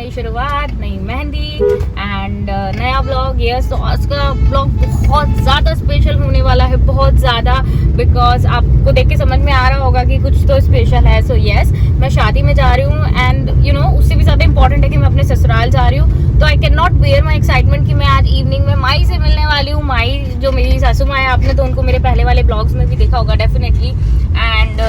नई शुरुआत, नई मेहंदी एंड नया ब्लॉग। यस, तो आज का ब्लॉग बहुत ज़्यादा स्पेशल होने वाला है, बहुत ज़्यादा, बिकॉज आपको देख के समझ में आ रहा होगा कि कुछ तो स्पेशल है। सो यस, मैं शादी में जा रही हूँ एंड यू नो उससे भी ज़्यादा इंपॉर्टेंट है कि मैं अपने ससुराल जा रही हूँ। तो I can not bear my excitement कि मैं आज इवनिंग में माई से मिलने वाली हूँ। माई जो मेरी सासू माँ है, आपने तो उनको मेरे पहले वाले ब्लॉग्स में भी देखा होगा डेफिनेटली। एंड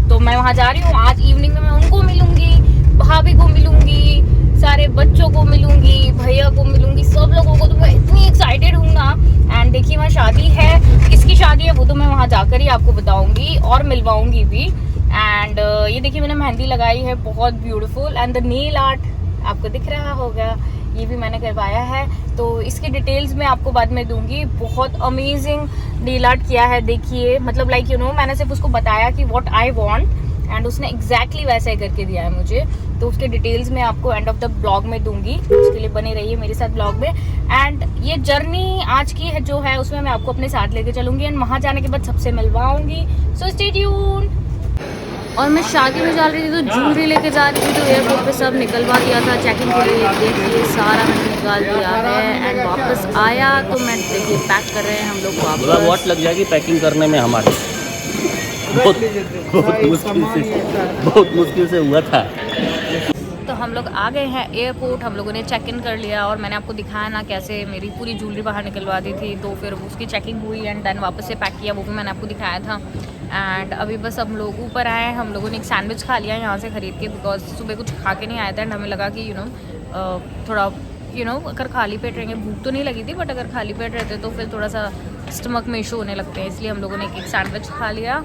तो मैं वहाँ जा रही हूँ आज इवनिंग में। मैं उनको मिलूंगी, भाभी को मिलूंगी, सारे बच्चों को मिलूंगी, भैया को मिलूंगी, सब लोगों को। तो मैं इतनी एक्साइटेड हूँ ना। एंड देखिए वहाँ शादी है, किसकी शादी है वो तो मैं वहाँ जाकर ही आपको बताऊंगी और मिलवाऊंगी भी। एंड ये देखिए मैंने मेहंदी लगाई है, बहुत beautiful. And the nail art आपको दिख रहा होगा, ये भी मैंने करवाया है। तो इसकी डिटेल्स मैं आपको बाद में दूंगी। बहुत अमेजिंग नेल आर्ट किया है, देखिए मतलब लाइक यू नो मैंने सिर्फ उसको बताया कि व्हाट आई वांट एंड उसने एग्जैक्टली वैसा ही करके दिया है मुझे। तो उसके डिटेल्स मैं आपको एंड ऑफ द ब्लॉग में दूंगी, उसके लिए बने रहिए मेरे साथ ब्लॉग में। एंड ये जर्नी आज की है जो है उसमें मैं आपको अपने साथ लेके चलूंगी एंड वहाँ जाने के बाद सबसे मिलवाऊंगी। So stay tune. और मैं शादी में जा रही थी तो ज्वेलरी लेके जा रही थी, तो एयरपोर्ट पे सब निकलवा दिया था चेकिंग के लिए। देखिए सारा मैंने निकाल दिया है एंड वापस आया तो मैं देखिए पैक कर रहे हैं हम लोग वापस। वॉट लग जाएगी पैकिंग करने में हमारे, बहुत मुश्किल से हुआ था। तो हम लोग आ गए हैं एयरपोर्ट, हम लोगों ने चेक इन कर लिया और मैंने आपको दिखाया ना कैसे मेरी पूरी ज्वेलरी बाहर निकलवा दी थी। तो फिर उसकी चेकिंग हुई एंड देन वापस से पैक किया, वो भी मैंने आपको दिखाया था। एंड अभी बस हम लोग ऊपर आए हैं, हम लोगों ने एक सैंडविच खा लिया यहाँ से ख़रीद के, बिकॉज सुबह कुछ खा के नहीं आया था एंड हमें लगा कि थोड़ा अगर खाली पेट रहेंगे, भूख तो नहीं लगी थी बट अगर खाली पेट रहते तो फिर थोड़ा सा स्टमक में इशू होने लगते हैं, इसलिए हम लोगों ने एक सैंडविच खा लिया।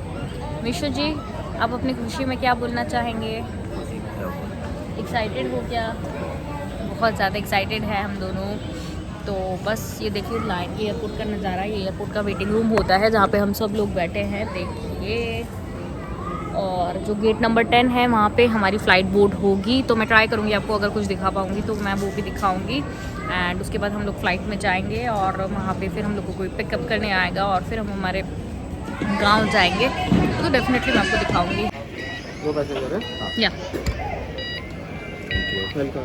मिशू जी, आप अपनी खुशी में क्या बोलना चाहेंगे? एक्साइटेड हो क्या? बहुत ज़्यादा एक्साइटेड है हम दोनों। तो बस ये देखिए लाइन एयरपोर्ट का नज़ारा, ये एयरपोर्ट का वेटिंग रूम होता है जहाँ पे हम सब लोग बैठे हैं, देखिए। और जो गेट नंबर 10 है वहाँ पे हमारी फ़्लाइट बोर्ड होगी, तो मैं ट्राई करूँगी आपको अगर कुछ दिखा पाऊँगी तो मैं वो भी दिखाऊँगी। एंड उसके बाद हम लोग फ़्लाइट में जाएंगे और वहाँ पे फिर हम लोग को कोई पिकअप करने आएगा और फिर हम हमारे गाँव जाएंगे, तो डेफिनेटली मैं आपको दिखाऊँगी। या वेलकम।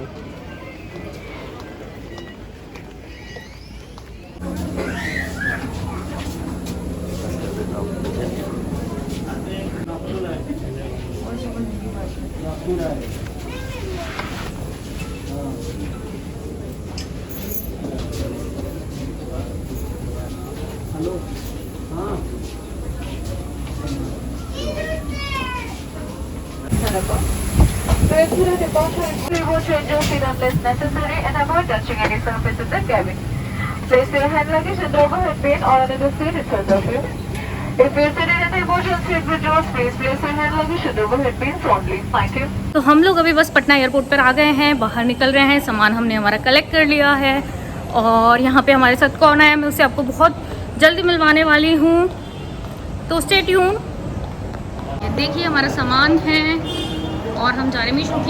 हेलो, हाँ Remote changes in unless necessary and avoid touching any surface in the cabin. Place your hand luggage in the overhead bin or under the seat in front of you. If you are sitting in the emotional seat with yours, please place your hand luggage in the overhead bins only. Thank you. तो हम लोग अभी बस Patna airport पर आ गए हैं, बाहर निकल रहे हैं, सामान हमने हमारा कलेक्ट कर लिया है और यहाँ पे हमारे साथ कौन आया मैं उससे आपको बहुत जल्दी मिलवाने वाली हूँ, तो स्टे ट्यून। ये देखिए हमारा सामान है और हम जा रहे हैं शूट।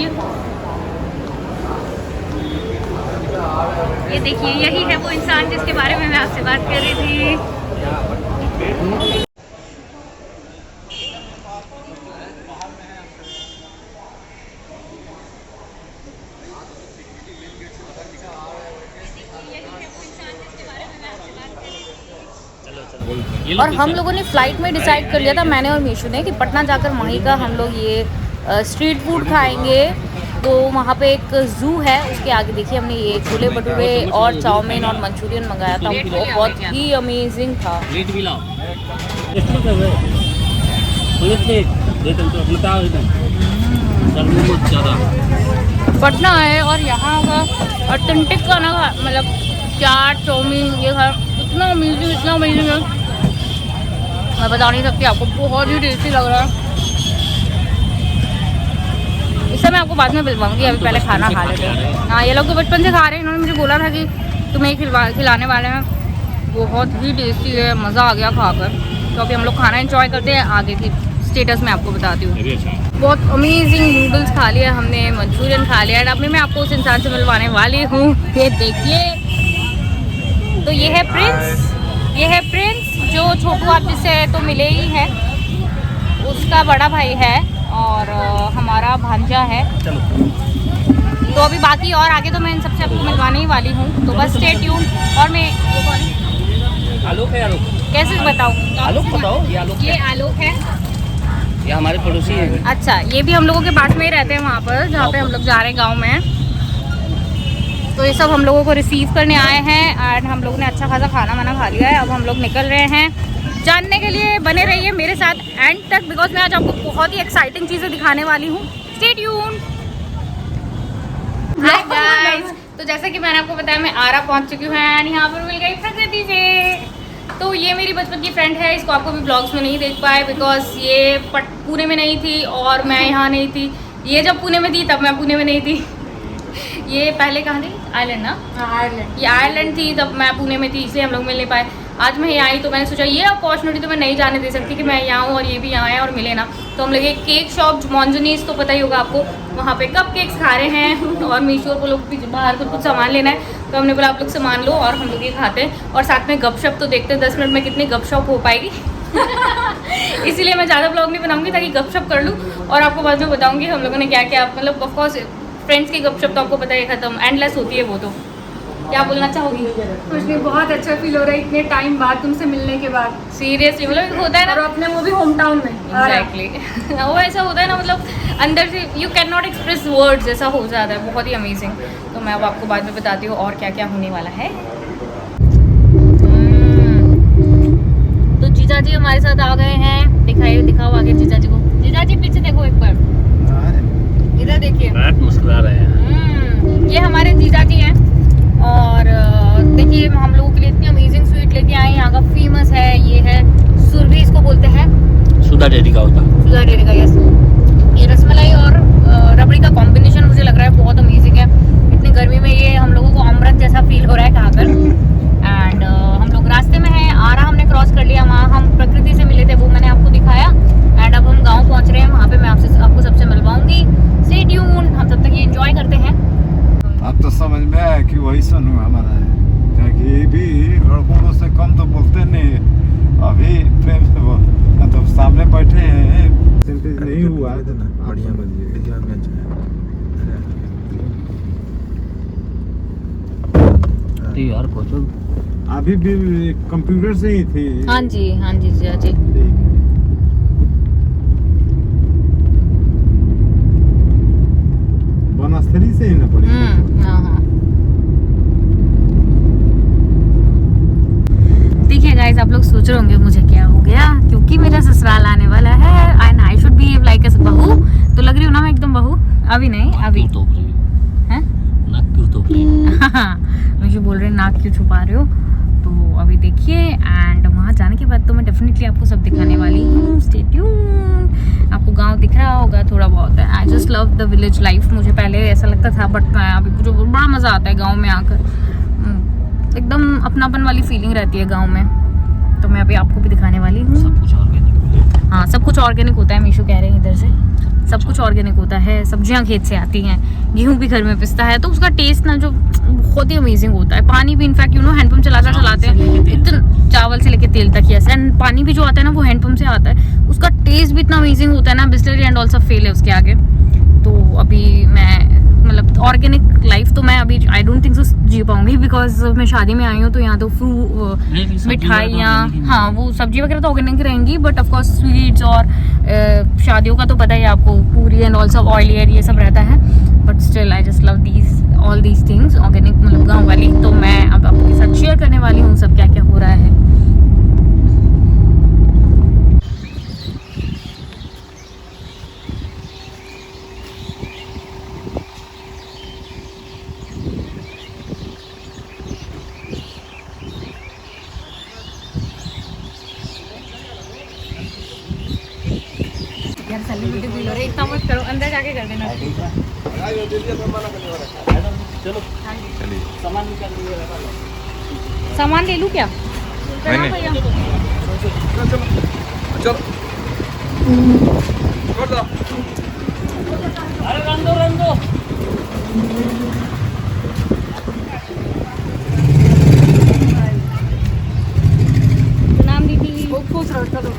ये देखिए यही है वो इंसान जिसके बारे में मैं आपसे बात कर रही थी। और हम लोगों ने फ़्लाइट में डिसाइड कर लिया था, मैंने और मीशू ने, कि पटना जाकर वहीं का हम लोग ये स्ट्रीट फूड खाएंगे। तो वहाँ पे एक ज़ू है, उसके आगे देखिए हमने ये छोले भटूरे और चाउमीन और मंचूरियन मंगाया था, बहुत ही अमेजिंग था। पटना है और यहाँ का ऑथेंटिक खाना, मतलब चाट चाउमीन ये है, इतना अमेजिंग है, मैं बता नहीं सकती आपको, बहुत ही टेस्टी लग रहा है। इससे मैं आपको बाद में मिलवाऊंगी, अभी पहले खाना खा लेते हैं। हाँ, ये लोग तो बचपन से खा रहे हैं, इन्होंने मुझे बोला था कि तुम्हें खिलाने वाले हैं। बहुत ही टेस्टी है, मज़ा आ गया खाकर। तो अभी हम लोग खाना एंजॉय करते हैं, आगे की स्टेटस मैं आपको बताती हूँ। बहुत अमेजिंग नूडल्स खा लिया हमने, मंचूरियन खा लिया, अभी मैं आपको उस इंसान से मिलवाने वाली हूँ। ये देखिए, तो ये है प्रिंस, जो छोटू आप जिससे तो मिले ही है, उसका बड़ा भाई है और हमारा भांजा है। तो अभी बाकी और आगे तो मैं इन सबसे आपको मिलवाने ही वाली हूँ, तो बस स्टे ट्यून। और मैं ये कौन है? आलोक है, आलोक। कैसे बताऊँ? आलोक बताओ, ये आलोक। ये आलोक है। ये हमारे पड़ोसी है। अच्छा, ये भी हम लोगों के पास में ही रहते हैं, वहाँ पर जहाँ पे हम लोग जा रहे हैं गाँव में। तो ये सब हम लोगों को रिसीव करने आए हैं एंड हम लोग ने अच्छा खासा खाना वाना खा लिया है। अब हम लोग निकल रहे हैं। जानने के लिए बने रहिए मेरे साथ एंड तक, बिकॉज मैं आज आपको बहुत ही एक्साइटिंग चीज़ें दिखाने वाली हूँ। Stay tune. हाय गाइस, तो जैसे कि मैंने आपको बताया मैं आरा पहुँच चुकी हूँ एंड यहाँ पर मिल गई प्रकृति से। तो ये मेरी बचपन की फ्रेंड है, इसको आपको भी ब्लॉग्स में नहीं देख पाए बिकॉज ये पुणे में नहीं थी और मैं यहाँ नहीं थी। ये जब पुणे में थी तब मैं पुणे में नहीं थी। ये पहले कहाँ थी? आयरलैंड ना? आयरलैंड। ये आयरलैंड थी तब मैं पुणे में थी, इसलिए हम लोग मिल नहीं पाए। आज मैं यहाँ आई तो मैंने सोचा ये अपॉर्चुनिटी तो मैं नहीं जाने दे सकती कि मैं यहाँ हूँ और ये भी यहाँ है और मिले ना। तो हम लोग एक केक शॉप मॉन्जनीस, तो पता ही होगा आपको, वहाँ पे कप केक्स खा रहे हैं और मीशो को लोग बाहर कुछ सामान लेना है तो हमने बोला आप लोग सामान लो और हम लोग ये खाते हैं और साथ में गपशप तो देखते हैं 10 मिनट में कितनी गपशप हो पाएगी। इसीलिए मैं ज़्यादा ब्लॉग नहीं बनाऊंगी ताकि गपशप कर लूँ और आपको बाद में बताऊँगी हम लोगों ने क्या क्या, मतलब ऑफकोर्स फ्रेंड्स की गपशप तो आपको पता है खत्म एंडलेस होती है वो। तो क्या बोलना चाहोगी? कुछ नहीं, बहुत अच्छा फील हो रहा है इतने टाइम बाद तुमसे मिलने के बाद। सीरियसली, मतलब होता है ना, और अपने वो भी होम टाउन में। एग्जैक्टली वो ऐसा होता है ना, मतलब अंदर से you can not express words, ऐसा हो जाता है। बहुत ही अमेजिंग। तो मैं अब आपको बाद में बताती हूँ और क्या क्या होने वाला है। तो जीजा जी हमारे साथ आ गए हैं। दिखाओ आगे जीजा जी को। जीजा जी पीछे देखो एक बार, इधर देखिए। मुस्कुरा रहे हैं। ये हमारे जीजा जी हैं और देखिए हम लोगों के लिए इतनी अमेजिंग स्वीट लेके आए। यहाँ का फेमस है, ये है सुरभि, इसको बोलते हैं सुधा डेयरी का होता। सुधा डेयरी का, यस। ये रसमलाई और रबड़ी का कॉम्बिनेशन मुझे लग रहा है बहुत अमेजिंग है। इतनी गर्मी में ये हम लोगों को अमृत जैसा फील हो रहा है खाकर। एंड हम लोग रास्ते में हैं, आरा हमने क्रॉस कर लिया। वहाँ हम प्रकृति से मिले थे, वो मैंने आपको दिखाया। एंड अब हम गाँव पहुँच रहे हैं, वहाँ पे मैं आपको सबसे मिलवाऊंगी। Stay tune. हम तब तक ये एंजॉय करते हैं। अब तो समझ में आया कि वही सनू हमारा है, क्योंकि ये भी लड़कों से कम तो बोलते नहीं, अभी प्रेम से बोल, तो सामने बैठे हैं। नहीं हुआ बढ़िया यार पूछो, अभी भी कंप्यूटर से ही थी। हाँ जी जीजा जी। बनस्थली से ही ना पड़ी। हाँ। देखिए गाइस, आप लोग सोच रहे होंगे मुझे क्या हो गया, क्योंकि मेरा ससुराल आने वाला है and I should be like अ बहू। तो लग रही हूँ ना मैं एकदम बहू? अभी नहीं, अभी तो नाक क्यों तो मुझे बोल रहे नाक क्यों छुपा रहे हो। तो अभी देखिए एंड वहाँ जाने के बाद तो मैं डेफिनेटली आपको सब दिखाने वाली हूँ। Stay tune. आपको गांव दिख रहा होगा थोड़ा बहुत। I just love the village life. मुझे पहले ऐसा लगता था बट मैं अभी मुझे बड़ा मज़ा आता है गांव में आकर। एकदम अपनापन वाली फीलिंग रहती है गांव में। तो मैं अभी आपको भी दिखाने वाली हूँ। सब कुछ ऑर्गेनिक। हाँ, सब कुछ ऑर्गेनिक होता है। मीशू कह रहे हैं इधर से सब कुछ ऑर्गेनिक होता है। सब्जियां खेत से आती हैं, गेहूं भी घर में पिसता है, तो उसका टेस्ट ना जो बहुत ही अमेजिंग होता है। पानी भी इनफैक्ट हैंडपंप चलाते हैं इतना, चावल से लेके तेल तक। यस, एंड पानी भी जो आता है ना वो हैंडपंप से आता है। उसका टेस्ट भी इतना अमेजिंग होता है ना, बिस्लरी एंड ऑल सब फेल है उसके आगे। तो अभी मैं मतलब ऑर्गेनिक लाइफ तो मैं अभी आई डोंट थिंक सो जी पाऊंगी, बिकॉज मैं शादी में आई हूँ तो यहाँ तो मिठाइयाँ, हाँ वो सब्जी वगैरह तो ऑर्गेनिक रहेंगी, बट ऑफकोर्स स्वीट्स और शादियों का तो पता ही आपको, पूरी एंड ऑल सब ऑयली ये सब रहता है। But still I just love these all these things organic, मतलब गाँव वाली। तो मैं अब आपके साथ शेयर करने वाली हूँ सब क्या क्या हो रहा है। यार सेलिब्रिटी फील हो रहा है, इतना मत करो, अंदर जाके कर देना। चलो सामान ले लूँ क्या? अरे रन दो नाम दीदी खुश रहो, चलो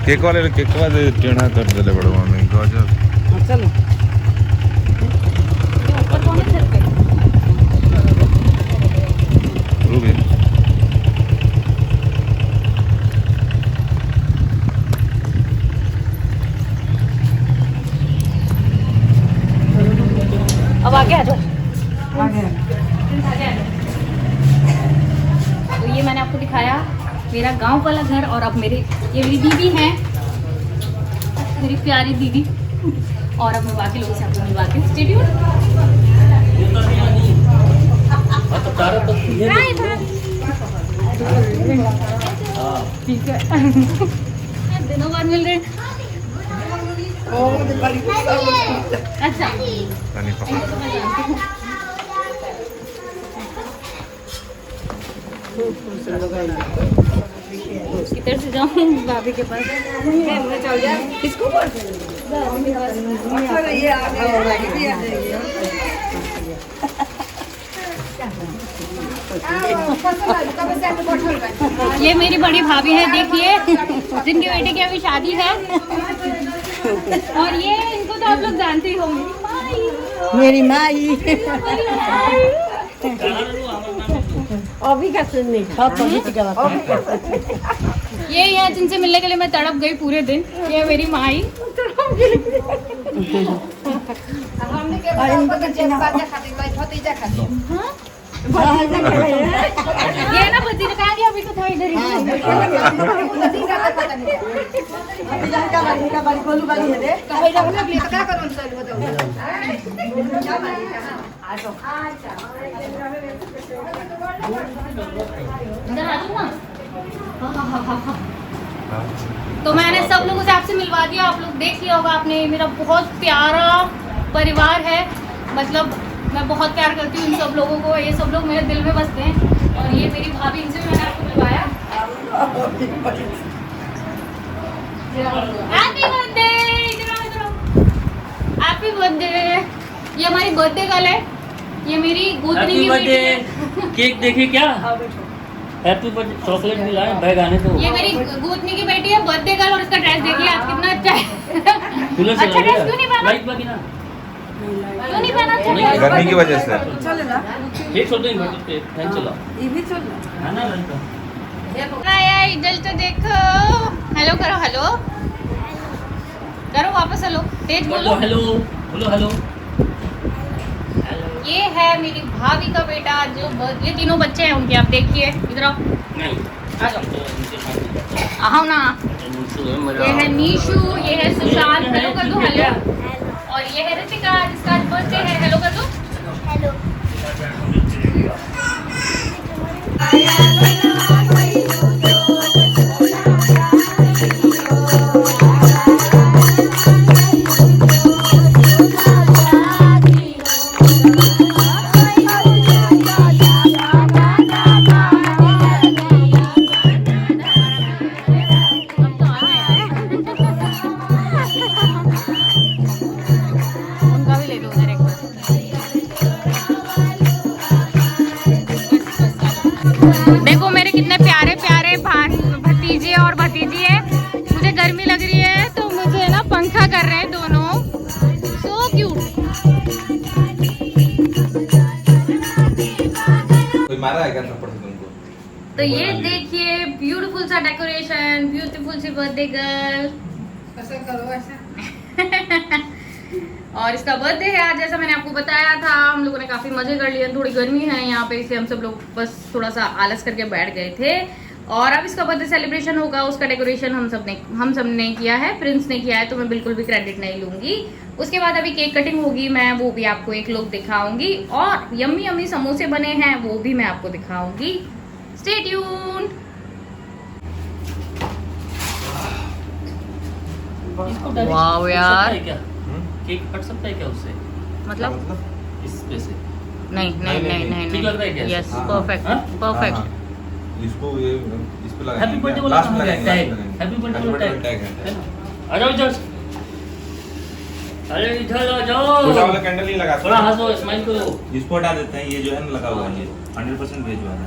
केक वाले केक वाले टेढ़ा कर देले बड़ो मम्मी गजब चलो ऊपर कौन है छत पे? रूबी अब आगे आ जाओ। तो ये मैंने आपको दिखाया मेरा गांव वाला घर, और अब ये मेरी दीदी है, मेरी प्यारी दीदी, और अब मैं बाकी लोगों से आपको मिलवाती हूँ। Stay tuned. ठीक है दिनों बाद मिल रहे हैं। अच्छा पानी पकड़ इधर से जाऊँ भाभी के पास। किसको ये मेरी बड़ी भाभी है, देखिए, जिनकी बेटे की अभी शादी है, और ये इनको तो आप लोग जानते ही होंगे, मेरी माई अभी का सुननी ये है जिनसे मिलने के लिए मैं तड़प गई पूरे दिन। ये मेरी माई। ये ना भतीजा कहाँ गया? अभी तो था इधर ही। तो मैंने सब लोगों से आपसे मिलवा दिया, आप लोग देख लिया होगा आपने। मेरा बहुत प्यारा परिवार है, मतलब मैं बहुत प्यार करती हूँ इन सब लोगों को। ये सब लोग मेरे दिल में बसते हैं, और ये मेरी भाभी, इनसे भी मैंने आपको मिलवाया। Happy birthday, happy birthday. ये हमारी बर्थडे गर्ल है, ये मेरी गोतनी की बेटी है। केक देखिए क्या हैप्पी बर्थडे चॉकलेट मिला है बैग आने तो। ये मेरी गोतनी की बेटी है, बर्थडे गर्ल, और इसका ड्रेस देखिए आप कितना अच्छा है। अच्छा ड्रेस क्यों नहीं पहना? लाइट बाकी ना क्यों नहीं पहना? अच्छा ड्रेस गर्मी की वजह से एक छोटे इन्वर्टर पे फैन चला ये भी चल है ना लड़का आया इधर तो देखो। हेलो करो, हेलो करो, वापस हेलो, तेज बोलो। हेलो बोलो हेलो। ये है मेरी भाभी का बेटा, जो ये तीनों बच्चे हैं उनके, आप देखिए इधर आओ। नहीं आ जाओ, आओ ना। ये है नीशू, ये है सुशांत, हेलो कर दो, हेलो। और ये है ऋतिका, जिसका आज बर्थडे है, हेलो कर दो। हेलो। उनका भी ले लो उधर एक बार। देखो मेरे कितने प्यारे प्यारे भतीजे और भतीजी है। मुझे गर्मी लग रही है तो मुझे ना पंखा कर रहे हैं दोनों, सो क्यूट। कोई मारा है क्या थप्पड़ से तुमको? तो ये देखिए ब्यूटीफुल सा डेकोरेशन, ब्यूटीफुल सी बर्थडे गर्ल। ऐसा करो ऐसा। और इसका बर्थडे है आज, जैसा मैंने आपको बताया था। हम लोगों ने काफी मजे कर लिए, थोड़ी गर्मी है यहाँ पे, इसलिए हम सब लोग बस थोड़ा सा आलस करके बैठ गए थे। और अब इसका बर्थडे सेलिब्रेशन होगा, उसका डेकोरेशन हम सब ने किया है, प्रिंस ने किया है, तो मैं बिल्कुल भी क्रेडिट नहीं लूंगी। उसके बाद अभी केक कटिंग होगी, मैं वो भी आपको एक लोग दिखाऊंगी, और यम्मी यम्मी समोसे बने हैं वो भी मैं आपको दिखाऊंगी। Stay tuned. वाओ यार, केक कट सकता है क्या उससे? मतलब इस पे से नहीं नहीं नहीं नहीं ठीक लग रहा है क्या? यस हाँ। परफेक्ट हाँ? परफेक्ट। इसको ये इस पे लगा हैप्पी बर्थडे बोला ना टैग हैप्पी बर्थडे बोला टैग है ना। आ जाओ इधर, अरे इधर आ जाओ। छोटा वाला कैंडल नहीं लगा, थोड़ा हंसो, स्माइल करो। इसको हटा देते हैं, ये जो है ना लगा हुआ है, ये 100% भेज हुआ है।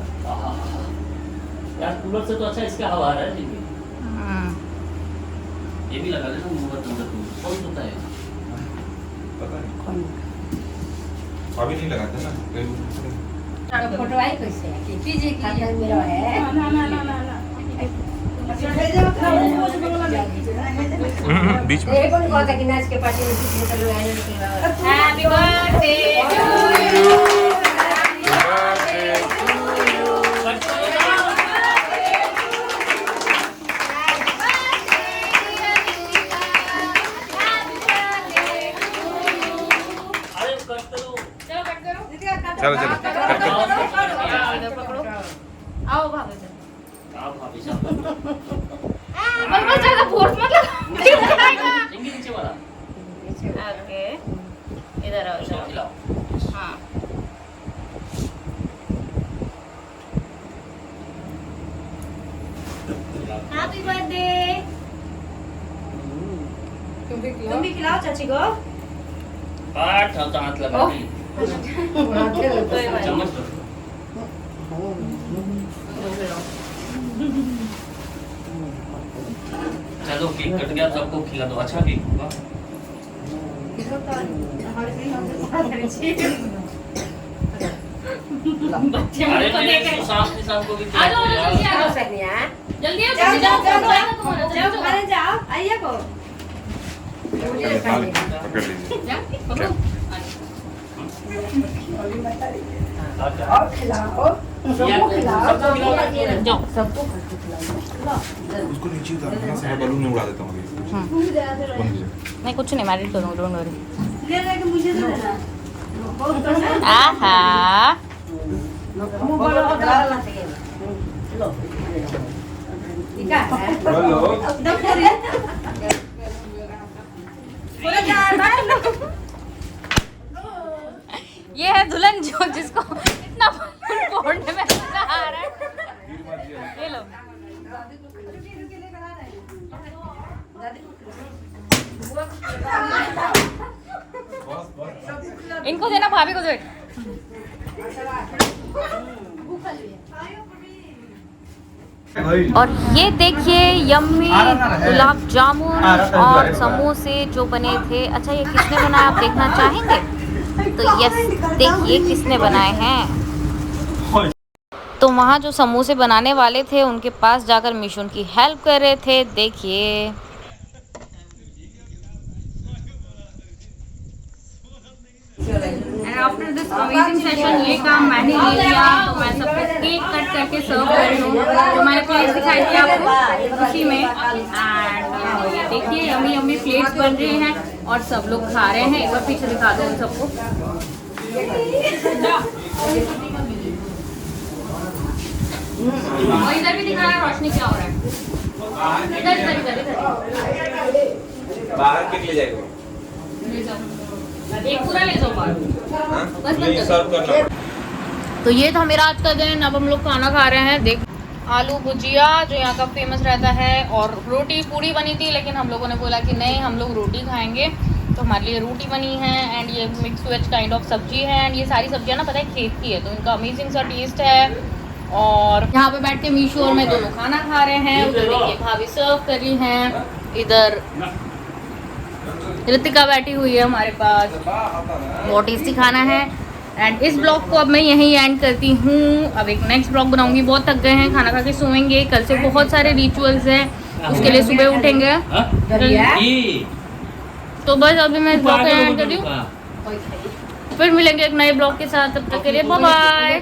यार कूलर से तो अच्छा इसका हवा आ रहा है। ये भी लगा देना मोहब्बत नंबर 2 कौन होता है? पता नहीं अभी नहीं लगाते ना फोटो आई कैसे कीजिए मेरा है बीच में ये कौन कहता कि नाच के पार्टी में किसी का लोग आए नहीं हैप्पी बर्थडे टू यू अरे कट करो। चलो चलो इधर पकड़ो आओ भाभी से आप भाभी साहब बस ज्यादा फोर्स मत लगा इंगी नीचे वाला ओके इधर आओ उसको इधर खिलाओ। हाँ हैप्पी बर्थडे तुम भी खिलाओ चाची को पाठ हाथ लगा दी चम्मच दो। चलो केक कट गया सबको खिला दो अच्छा केक होगा बच्चे अरे मुझको मेरे देख रहे सुशांत निशांत को भी आ जाओ जल्दी आ जाओ सकनिया जल्दी आओ जाओ जाओ जाओ जाओ जाओ जाओ खाने जाओ आइए को पकड़ लीजिए जा पकड़ो और खिलाओ सबको खिलाओ जाओ उसको नीचे उतारना सारा बलून में उड़ा देता हूँ अभी बंद कीजिए मैं कुछ नहीं मैरिड करूंगा डोंट वरी ले लेके मुझे दे देना बहुत पसंद आहा मुंह बोलो डालना चाहिए लो ठीक है हेलो दम करिए बोले जा भाई ये है दुल्हन जो जिसको इतना बलून फोड़ने में मजा आ रहा है ये लो इनको देना भाभी को दे और ये देखिए यम्मी गुलाब जामुन और समोसे जो बने थे। अच्छा ये किसने बनाया आप देखना चाहेंगे तो यस देखिए किसने बनाए हैं। तो वहाँ जो समोसे बनाने वाले थे उनके पास जाकर मीशू उनकी हेल्प कर रहे थे। देखिए आफ्टर दिस अमेजिंग सेशन ये काम मैंने ले लिया तो मैं सबको केक कट करके सर्व कर रही हूँ। जो मैंने प्लेट्स दिखाई थी आपको उसी में एंड ये देखिए यम्मी यम्मी प्लेट्स बन रही हैं और सब लोग खा रहे हैं। एक बार पीछे दिखा दो उन सबको। और इधर भी दिखा रहा है रोशनी क्या हो रहा है। इधर इधर इधर इधर बाहर के लिए जाएगा ले जाओ एक पूरा ले जाओ बाहर बस बस ये सर्व करना तो ये था मेरा आज का दिन। अब हम लोग खाना खा रहे हैं। देख आलू भुजिया जो यहाँ का फेमस रहता है और रोटी पूरी बनी थी लेकिन हम लोगों ने बोला कि नहीं हम लोग रोटी खाएंगे तो हमारे लिए रोटी बनी है एंड ये मिक्स वेज काइंड ऑफ सब्जी है एंड ये सारी सब्जियाँ ना पता है खेत की है तो इनका अमेजिंग सा टेस्ट है। और यहाँ पे बैठ के मीशू और मैं दोनों खाना खा रहे हैं। उधर देखिए भाभी सर्व कर रही हैं। इधर ऋतिका बैठी हुई है हमारे पास। बहुत टेस्टी खाना है एंड इस ब्लॉग को अब मैं यहीं एंड करती हूँ। अब एक नेक्स्ट ब्लॉग बनाऊंगी। बहुत थक गए हैं खाना खा के सोएंगे। कल से बहुत सारे रिचुअल्स हैं उसके लिए सुबह उठेंगे तो बस अभी मैं इस ब्लॉग को एंड कर रही हूँ। फिर मिलेंगे एक नए ब्लॉग के साथ। तब तक के लिए बाय बाय।